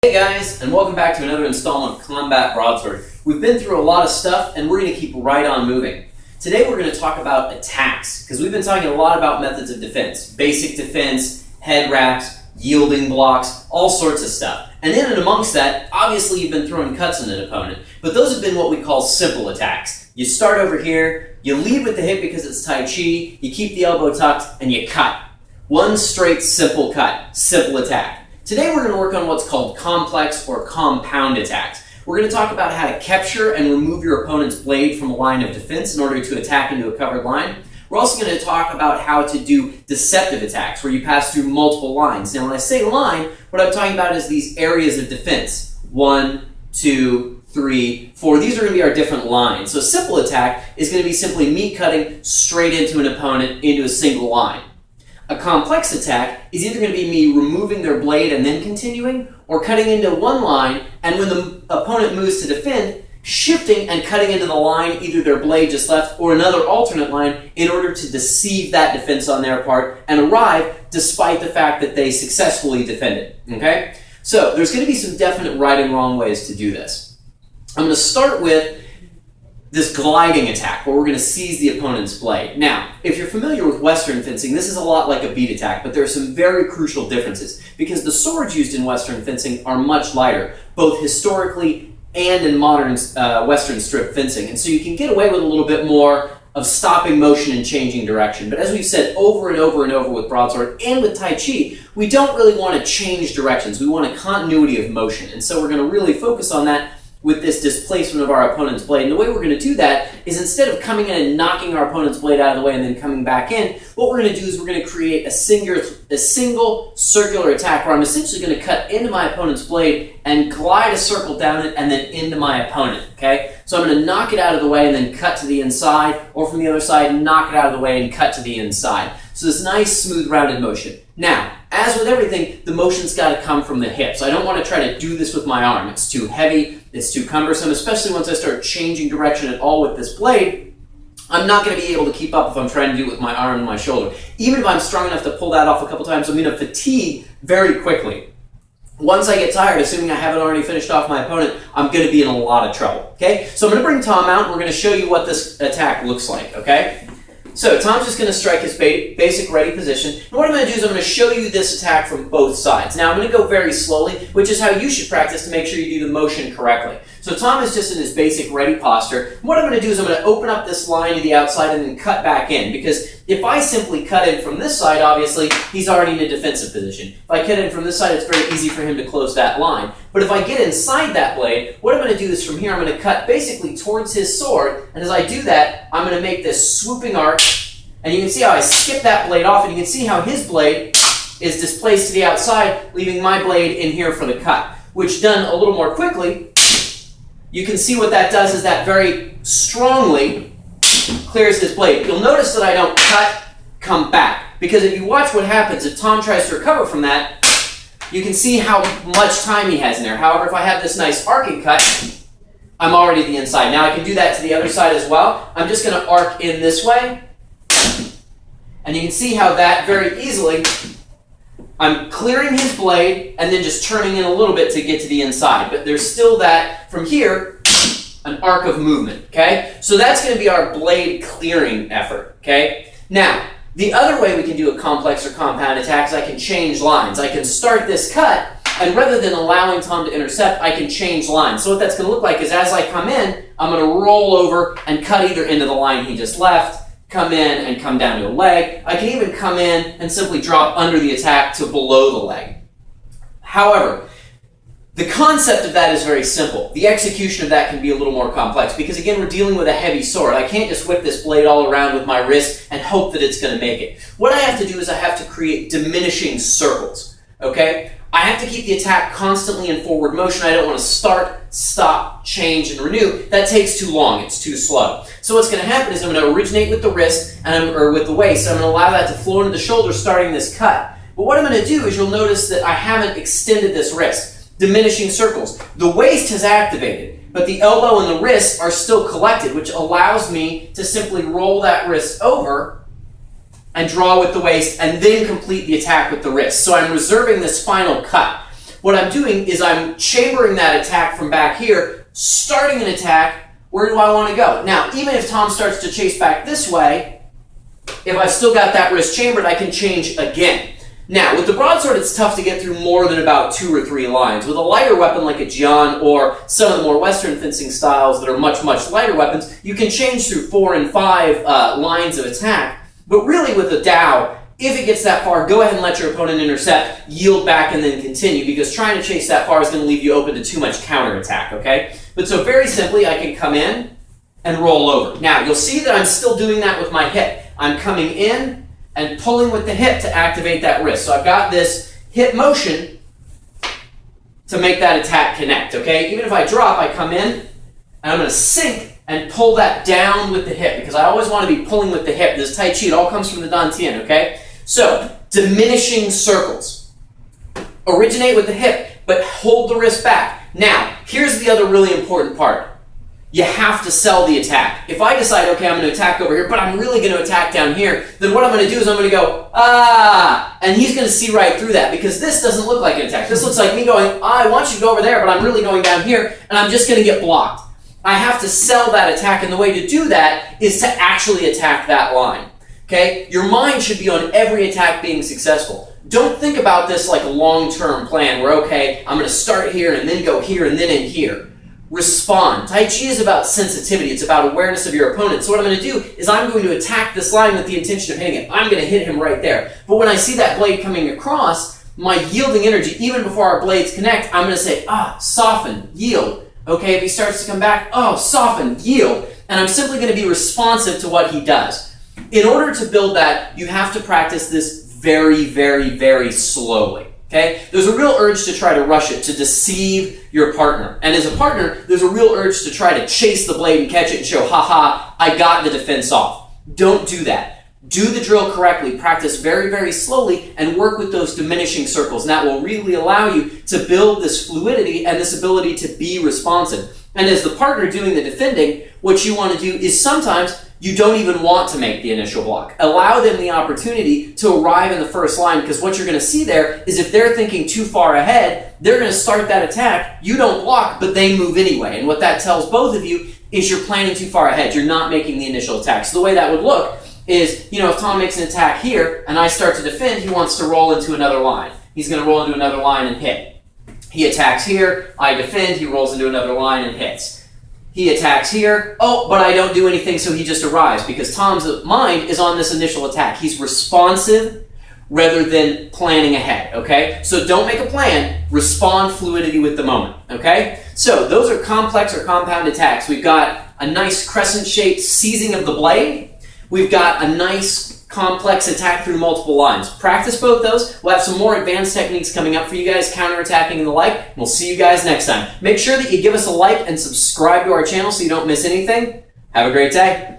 Hey guys, and welcome back to another installment of Combat Broadsword. We've been through a lot of stuff, and we're going to keep right on moving. Today we're going to talk about attacks, because we've been talking a lot about methods of defense. Basic defense, head wraps, yielding blocks, all sorts of stuff. And in and amongst that, obviously you've been throwing cuts on an opponent, but those have been what we call simple attacks. You start over here, you lead with the hip because it's taichi, you keep the elbow tucked, and you cut. One straight simple cut, simple attack. Today we're going to work on what's called complex or compound attacks. We're going to talk about how to capture and remove your opponent's blade from a line of defense in order to attack into a covered line. We're also going to talk about how to do deceptive attacks where you pass through multiple lines. Now when I say line, what I'm talking about is these areas of defense. 1, 2, 3, 4. These are going to be our different lines. So a simple attack is going to be simply me cutting straight into an opponent into a single line. A complex attack is either going to be me removing their blade and then continuing, or cutting into one line, and when the opponent moves to defend, shifting and cutting into the line either their blade just left or another alternate line in order to deceive that defense on their part and arrive despite the fact that they successfully defended. Okay? So there's going to be some definite right and wrong ways to do this. I'm going to start with this gliding attack, where we're going to seize the opponent's blade. Now, if you're familiar with Western fencing, this is a lot like a bead attack, but there are some very crucial differences, because the swords used in Western fencing are much lighter, both historically and in modern Western strip fencing, and so you can get away with a little bit more of stopping motion and changing direction. But as we've said over and over and over with broadsword and with taichi, we don't really want to change directions. We want a continuity of motion, and so we're going to really focus on that with this displacement of our opponent's blade. And the way we're going to do that is, instead of coming in and knocking our opponent's blade out of the way and then coming back in, what we're going to do is we're going to create a single circular attack where I'm essentially going to cut into my opponent's blade and glide a circle down it and then into my opponent, okay? So I'm going to knock it out of the way and then cut to the inside, or from the other side, knock it out of the way and cut to the inside. So this nice, smooth, rounded motion. Now, as with everything, the motion's got to come from the hips. I don't want to try to do this with my arm. It's too heavy, it's too cumbersome, especially once I start changing direction at all with this blade. I'm not going to be able to keep up if I'm trying to do it with my arm and my shoulder. Even if I'm strong enough to pull that off a couple times, I'm going to fatigue very quickly. Once I get tired, assuming I haven't already finished off my opponent, I'm going to be in a lot of trouble, okay? So I'm going to bring Tom out, and we're going to show you what this attack looks like, okay? So Tom's just going to strike his basic ready position, and what I'm going to do is I'm going to show you this attack from both sides. Now I'm going to go very slowly, which is how you should practice to make sure you do the motion correctly. So Tom is just in his basic ready posture. And what I'm going to do is I'm going to open up this line to the outside and then cut back in, because if I simply cut in from this side, obviously, he's already in a defensive position. If I cut in from this side, it's very easy for him to close that line. But if I get inside that blade, what I'm going to do is from here, I'm going to cut basically towards his sword, and as I do that, I'm going to make this swooping arc, and you can see how I skip that blade off, and you can see how his blade is displaced to the outside, leaving my blade in here for the cut, which done a little more quickly, you can see what that does is that very strongly clears his blade. You'll notice that I don't cut, come back, because if you watch what happens, if Tom tries to recover from that, you can see how much time he has in there. However, if I have this nice arcing cut, I'm already at the inside. Now I can do that to the other side as well. I'm just going to arc in this way, and you can see how that very easily, I'm clearing his blade and then just turning in a little bit to get to the inside. But there's still that, from here, an arc of movement, okay? So that's going to be our blade clearing effort, okay? Now, the other way we can do a complex or compound attack is I can change lines. I can start this cut, and rather than allowing Tom to intercept, I can change lines. So what that's going to look like is, as I come in, I'm going to roll over and cut either into the line he just left, come in and come down to a leg. I can even come in and simply drop under the attack to below the leg. However, the concept of that is very simple. The execution of that can be a little more complex, because again, we're dealing with a heavy sword. I can't just whip this blade all around with my wrist and hope that it's going to make it. What I have to do is I have to create diminishing circles, okay? I have to keep the attack constantly in forward motion. I don't want to start, stop, change, and renew. That takes too long. It's too slow. So what's going to happen is I'm going to originate with the wrist or with the waist. I'm going to allow that to flow into the shoulder, starting this cut. But what I'm going to do is, you'll notice that I haven't extended this wrist. Diminishing circles. The waist has activated, but the elbow and the wrist are still collected, which allows me to simply roll that wrist over and draw with the waist, and then complete the attack with the wrist. So I'm reserving this final cut. what I'm doing is I'm chambering that attack from back here, starting an attack. Where do I want to go? Now, even if Tom starts to chase back this way, if I've still got that wrist chambered, I can change again. Now, with the broadsword, it's tough to get through more than about 2 or 3 lines. With a lighter weapon like a chuan or some of the more Western fencing styles that are much, much lighter weapons, you can change through 4 and 5 lines of attack. But really with a Dao, if it gets that far, go ahead and let your opponent intercept, yield back, and then continue, because trying to chase that far is going to leave you open to too much counterattack, okay? But so very simply, I can come in and roll over. Now, you'll see that I'm still doing that with my hip. I'm coming in and pulling with the hip to activate that wrist. So I've got this hip motion to make that attack connect, okay? Even if I drop, I come in, and I'm going to sink and pull that down with the hip, because I always want to be pulling with the hip. This Tai Chi, it all comes from the Dantian, okay? So, diminishing circles. Originate with the hip, but hold the wrist back. Now, here's the other really important part. You have to sell the attack. If I decide, okay, I'm going to attack over here, but I'm really going to attack down here, then what I'm going to do is I'm going to go, ah, and he's going to see right through that, because this doesn't look like an attack. This looks like me going, I want you to go over there, but I'm really going down here, and I'm just going to get blocked. I have to sell that attack, and the way to do that is to actually attack that line. Okay? Your mind should be on every attack being successful. Don't think about this like a long-term plan where, okay, I'm going to start here and then go here and then in here. Respond. Tai Chi is about sensitivity. It's about awareness of your opponent. So what I'm going to do is I'm going to attack this line with the intention of hitting it. I'm going to hit him right there. But when I see that blade coming across, my yielding energy, even before our blades connect, I'm going to say, soften, yield. Okay, if he starts to come back, soften, yield. And I'm simply going to be responsive to what he does. In order to build that, you have to practice this very, very, very slowly. Okay? There's a real urge to try to rush it, to deceive your partner. And as a partner, there's a real urge to try to chase the blade and catch it and show, haha, I got the defense off. Don't do that. Do the drill correctly, practice very, very slowly, and work with those diminishing circles. And that will really allow you to build this fluidity and this ability to be responsive. And as the partner doing the defending, what you want to do is sometimes you don't even want to make the initial block. Allow them the opportunity to arrive in the first line, because what you're going to see there is if they're thinking too far ahead, they're going to start that attack. You don't block, but they move anyway. And what that tells both of you is you're planning too far ahead. You're not making the initial attack. So the way that would look is, if Tom makes an attack here and I start to defend, he wants to roll into another line. He's going to roll into another line and hit. He attacks here, I defend, he rolls into another line and hits. He attacks here, but I don't do anything, so he just arrives, because Tom's mind is on this initial attack. He's responsive rather than planning ahead, okay? So don't make a plan, respond fluidity with the moment, okay? So those are complex or compound attacks. We've got a nice crescent-shaped seizing of the blade. We've got a nice complex attack through multiple lines. Practice both those. We'll have some more advanced techniques coming up for you guys, counterattacking and the like. We'll see you guys next time. Make sure that you give us a like and subscribe to our channel so you don't miss anything. Have a great day.